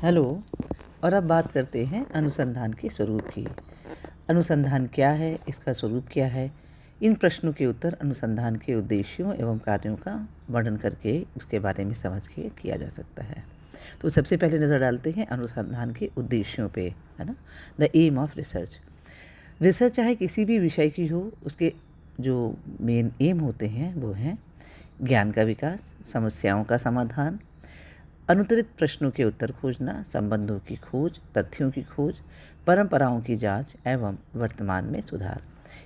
Hello. और अब बात करते हैं अनुसंधान के स्वरूप की। अनुसंधान क्या है, इसका स्वरूप क्या है, इन प्रश्नों के उत्तर अनुसंधान के उद्देश्यों एवं कार्यों का वर्णन करके उसके बारे में समझ के किया जा सकता है। तो सबसे पहले नज़र डालते हैं अनुसंधान के उद्देश्यों पे, है ना। The aim of research. Research चाहे किसी भी विषय की हो, उसके जो मेन एम होते हैं वो हैं ज्ञान का विकास, समस्याओं का समाधान, अनुत्तरित प्रश्नों के उत्तर खोजना, संबंधों की खोज, तथ्यों की खोज, परंपराओं की जांच एवं वर्तमान में सुधार।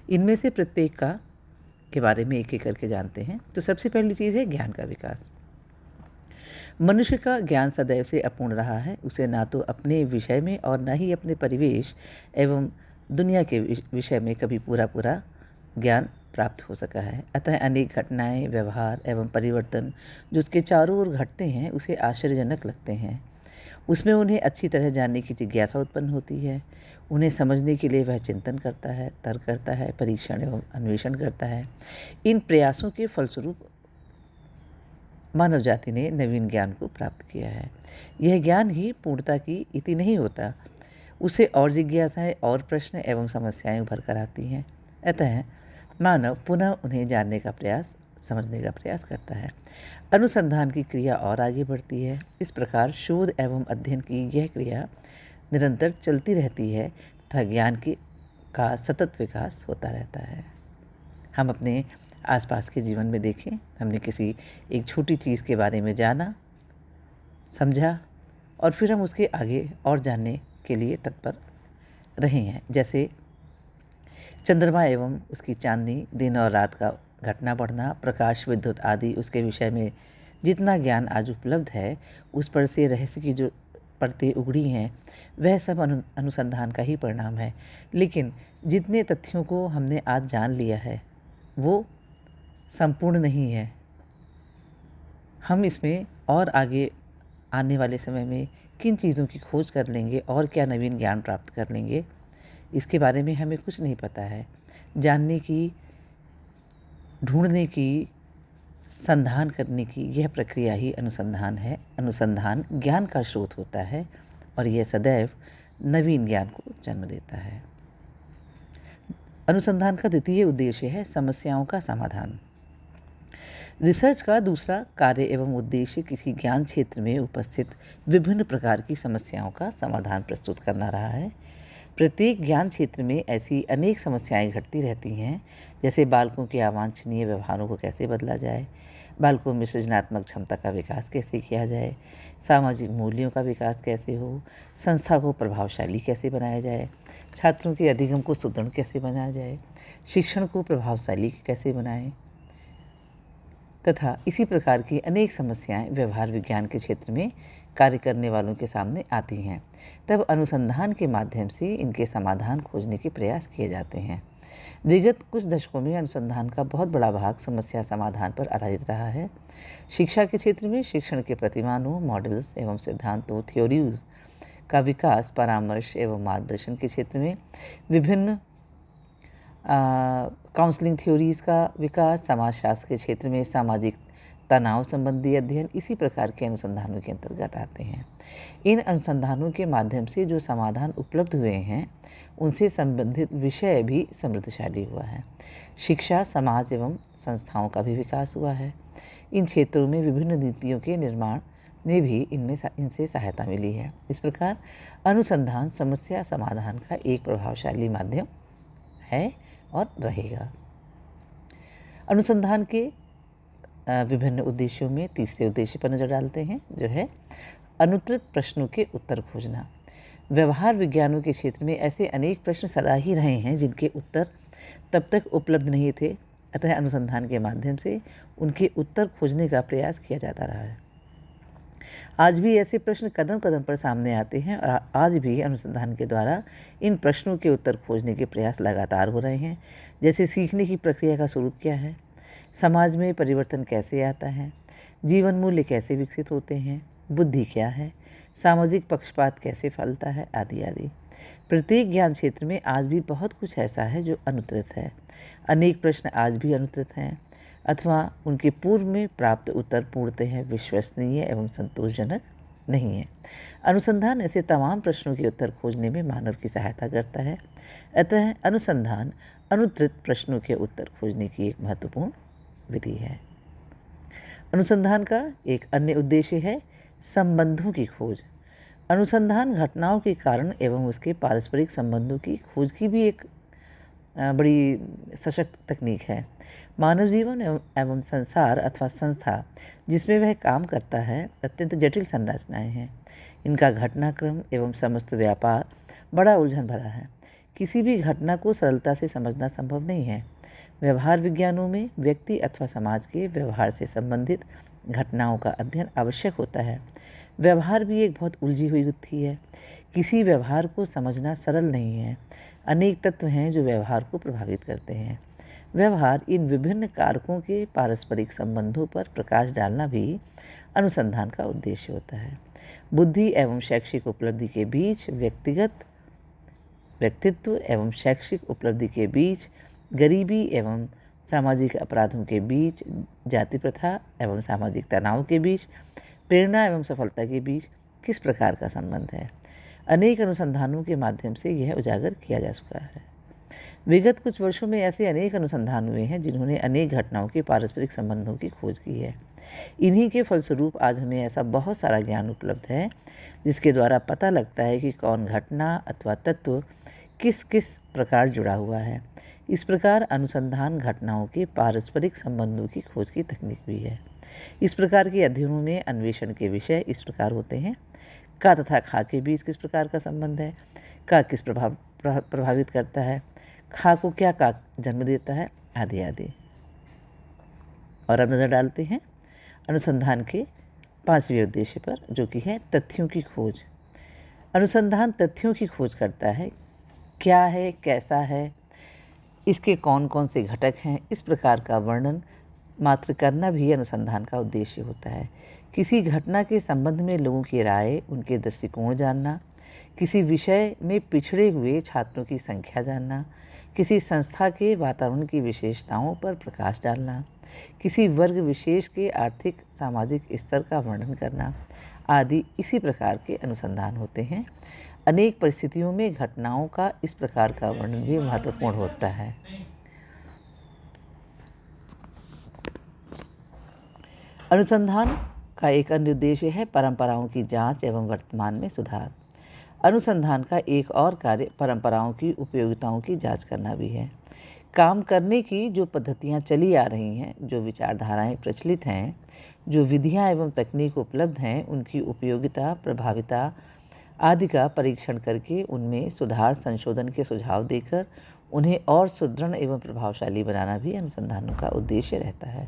इनमें से प्रत्येक का के बारे में एक एक करके जानते हैं। तो सबसे पहली चीज़ है ज्ञान का विकास। मनुष्य का ज्ञान सदैव से अपूर्ण रहा है। उसे ना तो अपने विषय में और ना ही अपने परिवेश एवं दुनिया के विषय में कभी पूरा पूरा ज्ञान प्राप्त हो सका है। अतः अनेक घटनाएं, व्यवहार एवं परिवर्तन जो उसके चारों ओर घटते हैं उसे आश्चर्यजनक लगते हैं। उसमें उन्हें अच्छी तरह जानने की जिज्ञासा उत्पन्न होती है। उन्हें समझने के लिए वह चिंतन करता है, तर्क करता है, परीक्षण एवं अन्वेषण करता है। इन प्रयासों के फलस्वरूप मानव जाति ने नवीन ज्ञान को प्राप्त किया है। यह ज्ञान ही पूर्णता की इति नहीं होता, उसे और जिज्ञासाएं और प्रश्न एवं समस्याएं उभर कर आती हैं। अतः मानव पुनः उन्हें जानने का प्रयास, समझने का प्रयास करता है। अनुसंधान की क्रिया और आगे बढ़ती है। इस प्रकार शोध एवं अध्ययन की यह क्रिया निरंतर चलती रहती है तथा ज्ञान का सतत विकास होता रहता है। हम अपने आसपास के जीवन में देखें, हमने किसी एक छोटी चीज़ के बारे में जाना, समझा और फिर हम उसके आगे और जानने के लिए तत्पर रहे हैं। जैसे चंद्रमा एवं उसकी चांदनी, दिन और रात का घटना बढ़ना, प्रकाश, विद्युत आदि उसके विषय में जितना ज्ञान आज उपलब्ध है, उस पर से रहस्य की जो परतें उगड़ी हैं वह सब अनुसंधान का ही परिणाम है। लेकिन जितने तथ्यों को हमने आज जान लिया है वो संपूर्ण नहीं है। हम इसमें और आगे आने वाले समय में किन चीज़ों की खोज कर लेंगे और क्या नवीन ज्ञान प्राप्त कर लेंगे, इसके बारे में हमें कुछ नहीं पता है। जानने की, ढूंढने की, संधान करने की यह प्रक्रिया ही अनुसंधान है। अनुसंधान ज्ञान का स्रोत होता है और यह सदैव नवीन ज्ञान को जन्म देता है। अनुसंधान का द्वितीय उद्देश्य है समस्याओं का समाधान। रिसर्च का दूसरा कार्य एवं उद्देश्य किसी ज्ञान क्षेत्र में उपस्थित विभिन्न प्रकार की समस्याओं का समाधान प्रस्तुत करना रहा है। प्रत्येक ज्ञान क्षेत्र में ऐसी अनेक समस्याएं घटती रहती हैं, जैसे बालकों के अवांछनीय व्यवहारों को कैसे बदला जाए, बालकों में सृजनात्मक क्षमता का विकास कैसे किया जाए, सामाजिक मूल्यों का विकास कैसे हो, संस्था को प्रभावशाली कैसे बनाया जाए, छात्रों के अधिगम को सुदृढ़ कैसे बनाया जाए, शिक्षण को प्रभावशाली कैसे बनाएं, तथा इसी प्रकार की अनेक समस्याएं व्यवहार विज्ञान के क्षेत्र में कार्य करने वालों के सामने आती हैं। तब अनुसंधान के माध्यम से इनके समाधान खोजने के प्रयास किए जाते हैं। विगत कुछ दशकों में अनुसंधान का बहुत बड़ा भाग समस्या समाधान पर आधारित रहा है। शिक्षा के क्षेत्र में शिक्षण के प्रतिमानों, मॉडल्स एवं सिद्धांतों, थ्योरीज का विकास, परामर्श एवं मार्गदर्शन के क्षेत्र में विभिन्न काउंसलिंग थ्योरीज का विकास, समाजशास्त्र के क्षेत्र में सामाजिक तनाव संबंधी अध्ययन इसी प्रकार के अनुसंधानों के अंतर्गत आते हैं। इन अनुसंधानों के माध्यम से जो समाधान उपलब्ध हुए हैं उनसे संबंधित विषय भी समृद्धशाली हुआ है। शिक्षा, समाज एवं संस्थाओं का भी विकास हुआ है। इन क्षेत्रों में विभिन्न नीतियों के निर्माण में भी इनसे सहायता मिली है। इस प्रकार अनुसंधान समस्या समाधान का एक प्रभावशाली माध्यम है और रहेगा। अनुसंधान के विभिन्न उद्देश्यों में तीसरे उद्देश्य पर नज़र डालते हैं, जो है अनुत्तरित प्रश्नों के उत्तर खोजना। व्यवहार विज्ञानों के क्षेत्र में ऐसे अनेक प्रश्न सदा ही रहे हैं जिनके उत्तर तब तक उपलब्ध नहीं थे। अतः अनुसंधान के माध्यम से उनके उत्तर खोजने का प्रयास किया जाता रहा है। आज भी ऐसे प्रश्न कदम कदम पर सामने आते हैं और आज भी अनुसंधान के द्वारा इन प्रश्नों के उत्तर खोजने के प्रयास लगातार हो रहे हैं। जैसे सीखने की प्रक्रिया का स्वरूप क्या है, समाज में परिवर्तन कैसे आता है, जीवन मूल्य कैसे विकसित होते हैं, बुद्धि क्या है, सामाजिक पक्षपात कैसे फैलता है, आदि आदि। प्रत्येक ज्ञान क्षेत्र में आज भी बहुत कुछ ऐसा है जो अनुत्तरित है। अनेक प्रश्न आज भी अनुत्तरित हैं अथवा उनके पूर्व में प्राप्त उत्तर पूर्णतः विश्वसनीय एवं संतोषजनक नहीं है। अनुसंधान ऐसे तमाम प्रश्नों के उत्तर खोजने में मानव की सहायता करता है। अतः अनुसंधान अनुत्तरित प्रश्नों के उत्तर खोजने की एक महत्वपूर्ण विधि है। अनुसंधान का एक अन्य उद्देश्य है संबंधों की खोज। अनुसंधान घटनाओं के कारण एवं उसके पारस्परिक संबंधों की खोज की भी एक बड़ी सशक्त तकनीक है। मानव जीवन एवं संसार अथवा संस्था जिसमें वह काम करता है अत्यंत जटिल संरचनाएं हैं। इनका घटनाक्रम एवं समस्त व्यापार बड़ा उलझन भरा है। किसी भी घटना को सरलता से समझना संभव नहीं है। व्यवहार विज्ञानों में व्यक्ति अथवा समाज के व्यवहार से संबंधित घटनाओं का अध्ययन आवश्यक होता है। व्यवहार भी एक बहुत उलझी हुई गुत्थी है। किसी व्यवहार को समझना सरल नहीं है। अनेक तत्व हैं जो व्यवहार को प्रभावित करते हैं। व्यवहार इन विभिन्न कारकों के पारस्परिक संबंधों पर प्रकाश डालना भी अनुसंधान का उद्देश्य होता है। बुद्धि एवं शैक्षिक उपलब्धि के बीच व्यक्तित्व एवं शैक्षिक उपलब्धि के बीच, गरीबी एवं सामाजिक अपराधों के बीच, जाति प्रथा एवं सामाजिक तनाव के बीच, प्रेरणा एवं सफलता के बीच किस प्रकार का संबंध है, अनेक अनुसंधानों के माध्यम से यह उजागर किया जा चुका है। विगत कुछ वर्षों में ऐसे अनेक अनुसंधान हुए हैं जिन्होंने अनेक घटनाओं के पारस्परिक संबंधों की खोज की है। इन्हीं के फलस्वरूप आज हमें ऐसा बहुत सारा ज्ञान उपलब्ध है जिसके द्वारा पता लगता है कि कौन घटना अथवा तत्व किस किस प्रकार जुड़ा हुआ है। इस प्रकार अनुसंधान घटनाओं के पारस्परिक संबंधों की खोज की तकनीक भी है। इस प्रकार के अध्ययनों में अन्वेषण के विषय इस प्रकार होते हैं: का तथा खा के बीच किस प्रकार का संबंध है, का किस प्रभावित करता है, खा को क्या का जन्म देता है, आदि आदि। और अब नज़र डालते हैं अनुसंधान के 5वें उद्देश्य पर, जो कि है तथ्यों की खोज। अनुसंधान तथ्यों की खोज करता है। क्या है, कैसा है, इसके कौन कौन से घटक हैं, इस प्रकार का वर्णन मात्र करना भी अनुसंधान का उद्देश्य होता है। किसी घटना के संबंध में लोगों की राय, उनके दृष्टिकोण जानना, किसी विषय में पिछड़े हुए छात्रों की संख्या जानना, किसी संस्था के वातावरण की विशेषताओं पर प्रकाश डालना, किसी वर्ग विशेष के आर्थिक सामाजिक स्तर का वर्णन करना आदि इसी प्रकार के अनुसंधान होते हैं। अनेक परिस्थितियों में घटनाओं का इस प्रकार का वर्णन भी महत्वपूर्ण होता है। अनुसंधान का एक अन्य उद्देश्य है परंपराओं की जांच एवं वर्तमान में सुधार। अनुसंधान का एक और कार्य परंपराओं की उपयोगिताओं की जांच करना भी है। काम करने की जो पद्धतियां चली आ रही हैं, जो विचारधाराएं प्रचलित हैं, जो विधियां एवं तकनीक उपलब्ध हैं, उनकी उपयोगिता, प्रभाविता आदि का परीक्षण करके उनमें सुधार संशोधन के सुझाव देकर उन्हें और सुदृढ़ एवं प्रभावशाली बनाना भी अनुसंधानों का उद्देश्य रहता है।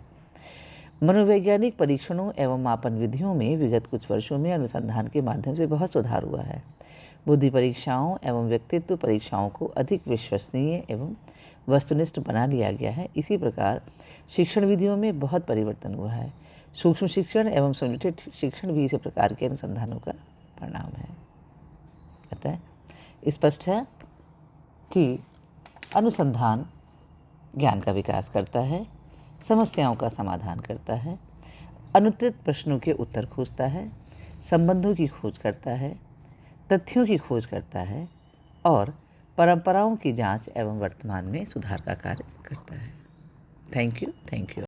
मनोवैज्ञानिक परीक्षणों एवं मापन विधियों में विगत कुछ वर्षों में अनुसंधान के माध्यम से बहुत सुधार हुआ है। बुद्धि परीक्षाओं एवं व्यक्तित्व परीक्षाओं को अधिक विश्वसनीय एवं वस्तुनिष्ठ बना लिया गया है। इसी प्रकार शिक्षण विधियों में बहुत परिवर्तन हुआ है। सूक्ष्म शिक्षण एवं समुचित शिक्षण भी इसी प्रकार के अनुसंधानों का परिणाम है। अतः स्पष्ट है कि अनुसंधान ज्ञान का विकास करता है, समस्याओं का समाधान करता है, अनुत्तरित प्रश्नों के उत्तर खोजता है, संबंधों की खोज करता है, तथ्यों की खोज करता है और परंपराओं की जांच एवं वर्तमान में सुधार का कार्य करता है। Thank you.